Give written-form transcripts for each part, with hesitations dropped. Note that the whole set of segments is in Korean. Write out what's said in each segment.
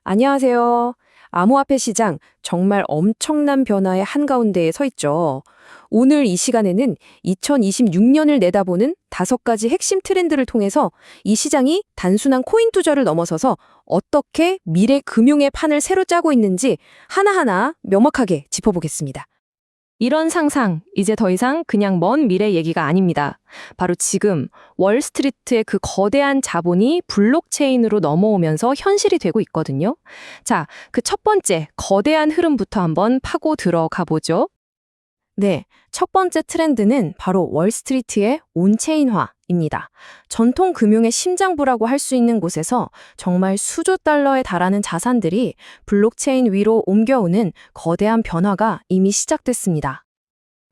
안녕하세요. 암호화폐 시장 정말 엄청난 변화의 한가운데에 서 있죠. 오늘 이 시간에는 2026년을 내다보는 5가지 핵심 트렌드를 통해서 이 시장이 단순한 코인 투자를 넘어서서 어떻게 미래 금융의 판을 새로 짜고 있는지 하나하나 명확하게 짚어보겠습니다. 이런 상상, 이제 더 이상 그냥 먼 미래 얘기가 아닙니다. 바로 지금 월스트리트의 그 거대한 자본이 블록체인으로 넘어오면서 현실이 되고 있거든요. 자, 그 첫 번째 거대한 흐름부터 한번 파고 들어가 보죠. 네, 첫 번째 트렌드는 바로 월스트리트의 온체인화입니다. 전통 금융의 심장부라고 할 수 있는 곳에서 정말 수조 달러에 달하는 자산들이 블록체인 위로 옮겨오는 거대한 변화가 이미 시작됐습니다.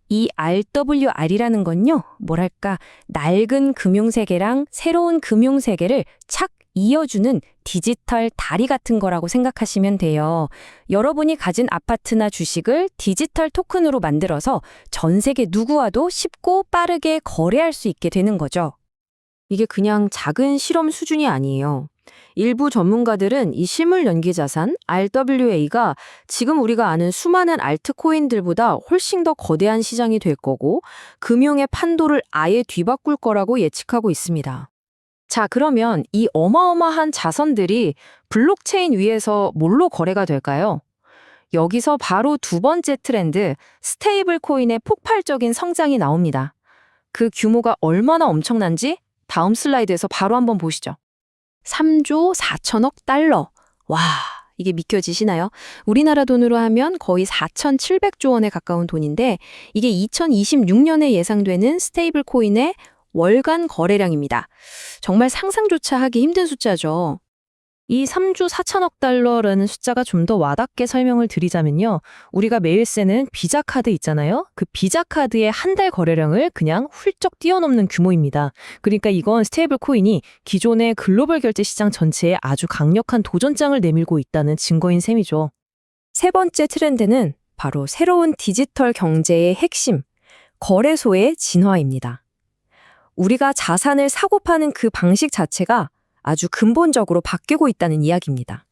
이 RWR이라는 건요, 뭐랄까, 낡은 금융세계랑 새로운 금융세계를 착 이어주는 디지털 다리 같은 거라고 생각하시면 돼요. 여러분이 가진 아파트나 주식을 디지털 토큰으로 만들어서 전 세계 누구와도 쉽고 빠르게 거래할 수 있게 되는 거죠. 이게 그냥 작은 실험 수준이 아니에요. 일부 전문가들은 이 실물 연기 자산 RWA가 지금 우리가 아는 수많은 알트코인들보다 훨씬 더 거대한 시장이 될 거고 금융의 판도를 아예 뒤바꿀 거라고 예측하고 있습니다. 자, 그러면 이 어마어마한 자산들이 블록체인 위에서 뭘로 거래가 될까요? 여기서 바로 두 번째 트렌드, 스테이블 코인의 폭발적인 성장이 나옵니다. 그 규모가 얼마나 엄청난지 다음 슬라이드에서 바로 한번 보시죠. 3조 4천억 달러. 와, 이게 믿겨지시나요? 우리나라 돈으로 하면 거의 4,700조 원에 가까운 돈인데 이게 2026년에 예상되는 스테이블 코인의 월간 거래량입니다. 정말 상상조차 하기 힘든 숫자죠. 이 3조 4천억 달러라는 숫자가 좀 더 와닿게 설명을 드리자면요. 우리가 매일 쓰는 비자 카드 있잖아요. 그 비자 카드의 한 달 거래량을 그냥 훌쩍 뛰어넘는 규모입니다. 그러니까 이건 스테이블 코인이 기존의 글로벌 결제 시장 전체에 아주 강력한 도전장을 내밀고 있다는 증거인 셈이죠. 세 번째 트렌드는 바로 새로운 디지털 경제의 핵심, 거래소의 진화입니다. 우리가 자산을 사고 파는 그 방식 자체가 아주 근본적으로 바뀌고 있다는 이야기입니다.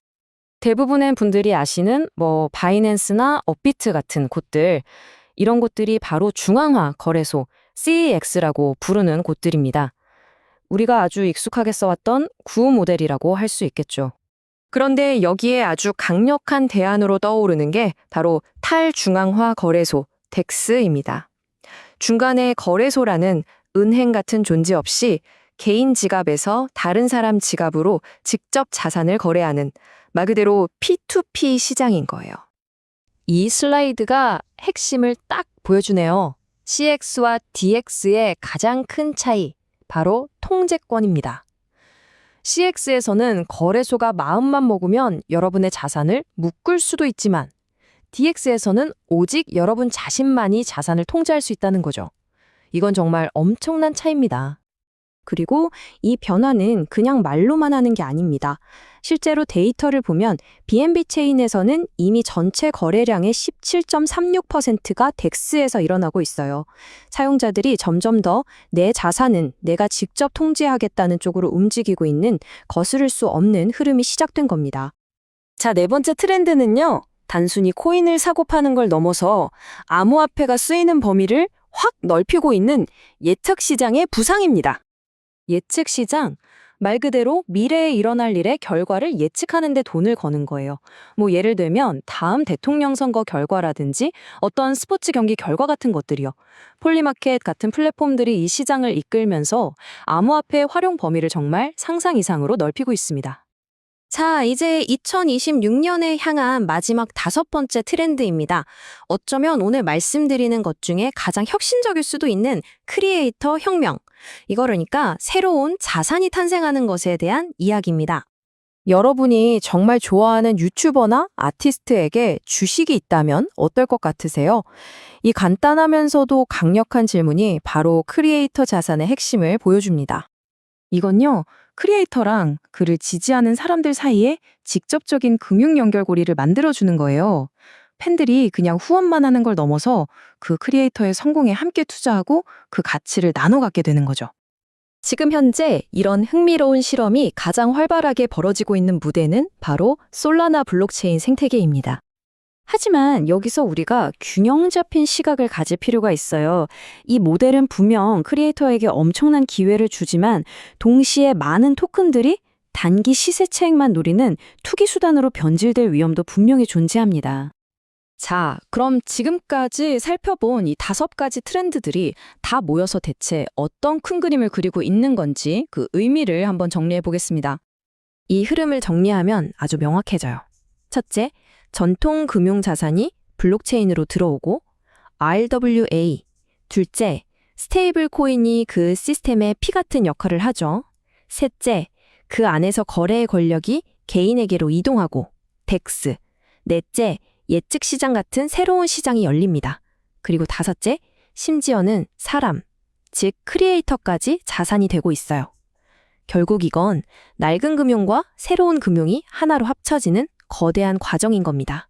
대부분의 분들이 아시는 바이낸스나 업비트 같은 곳들, 이런 곳들이 바로 중앙화 거래소, CEX라고 부르는 곳들입니다. 우리가 아주 익숙하게 써왔던 구호 모델이라고 할 수 있겠죠. 그런데 여기에 아주 강력한 대안으로 떠오르는 게 바로 탈중앙화 거래소, DEX입니다. 중간에 거래소라는 은행 같은 존재 없이 개인 지갑에서 다른 사람 지갑으로 직접 자산을 거래하는 말 그대로 P2P 시장인 거예요. 이 슬라이드가 핵심을 딱 보여주네요. CX와 DX의 가장 큰 차이, 바로 통제권입니다. CX에서는 거래소가 마음만 먹으면 여러분의 자산을 묶을 수도 있지만 DX에서는 오직 여러분 자신만이 자산을 통제할 수 있다는 거죠. 이건 정말 엄청난 차이입니다. 그리고 이 변화는 그냥 말로만 하는 게 아닙니다. 실제로 데이터를 보면 BNB 체인에서는 이미 전체 거래량의 17.36%가 덱스에서 일어나고 있어요. 사용자들이 점점 더 내 자산은 내가 직접 통제하겠다는 쪽으로 움직이고 있는 거스를 수 없는 흐름이 시작된 겁니다. 자, 네 번째 트렌드는요. 단순히 코인을 사고 파는 걸 넘어서 암호화폐가 쓰이는 범위를 확 넓히고 있는 예측 시장의 부상입니다. 예측 시장, 말 그대로 미래에 일어날 일의 결과를 예측하는 데 돈을 거는 거예요. 예를 들면 다음 대통령 선거 결과라든지 어떤 스포츠 경기 결과 같은 것들이요. 폴리마켓 같은 플랫폼들이 이 시장을 이끌면서 암호화폐의 활용 범위를 정말 상상 이상으로 넓히고 있습니다. 자, 이제 2026년에 향한 마지막 5번째 트렌드입니다. 어쩌면 오늘 말씀드리는 것 중에 가장 혁신적일 수도 있는 크리에이터 혁명. 그러니까 새로운 자산이 탄생하는 것에 대한 이야기입니다. 여러분이 정말 좋아하는 유튜버나 아티스트에게 주식이 있다면 어떨 것 같으세요? 이 간단하면서도 강력한 질문이 바로 크리에이터 자산의 핵심을 보여줍니다. 이건요, 크리에이터랑 그를 지지하는 사람들 사이에 직접적인 금융 연결고리를 만들어주는 거예요. 팬들이 그냥 후원만 하는 걸 넘어서 그 크리에이터의 성공에 함께 투자하고 그 가치를 나눠 갖게 되는 거죠. 지금 현재 이런 흥미로운 실험이 가장 활발하게 벌어지고 있는 무대는 바로 솔라나 블록체인 생태계입니다. 하지만 여기서 우리가 균형 잡힌 시각을 가질 필요가 있어요. 이 모델은 분명 크리에이터에게 엄청난 기회를 주지만 동시에 많은 토큰들이 단기 시세 차익만 노리는 투기 수단으로 변질될 위험도 분명히 존재합니다. 자, 그럼 지금까지 살펴본 이 5가지 트렌드들이 다 모여서 대체 어떤 큰 그림을 그리고 있는 건지 그 의미를 한번 정리해 보겠습니다. 이 흐름을 정리하면 아주 명확해져요. 첫째, 전통 금융 자산이 블록체인으로 들어오고 RWA. 둘째, 스테이블 코인이 그 시스템의 피 같은 역할을 하죠. 셋째, 그 안에서 거래의 권력이 개인에게로 이동하고 덱스. 넷째, 예측 시장 같은 새로운 시장이 열립니다. 그리고 다섯째, 심지어는 사람, 즉 크리에이터까지 자산이 되고 있어요. 결국 이건 낡은 금융과 새로운 금융이 하나로 합쳐지는 거대한 과정인 겁니다.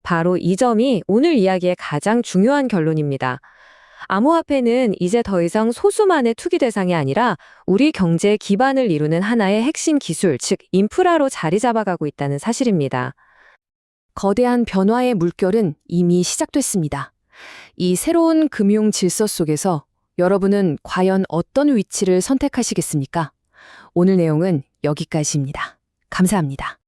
바로 이 점이 오늘 이야기의 가장 중요한 결론입니다. 암호화폐는 이제 더 이상 소수만의 투기 대상이 아니라 우리 경제의 기반을 이루는 하나의 핵심 기술, 즉 인프라로 자리 잡아가고 있다는 사실입니다. 거대한 변화의 물결은 이미 시작됐습니다. 이 새로운 금융 질서 속에서 여러분은 과연 어떤 위치를 선택하시겠습니까? 오늘 내용은 여기까지입니다. 감사합니다.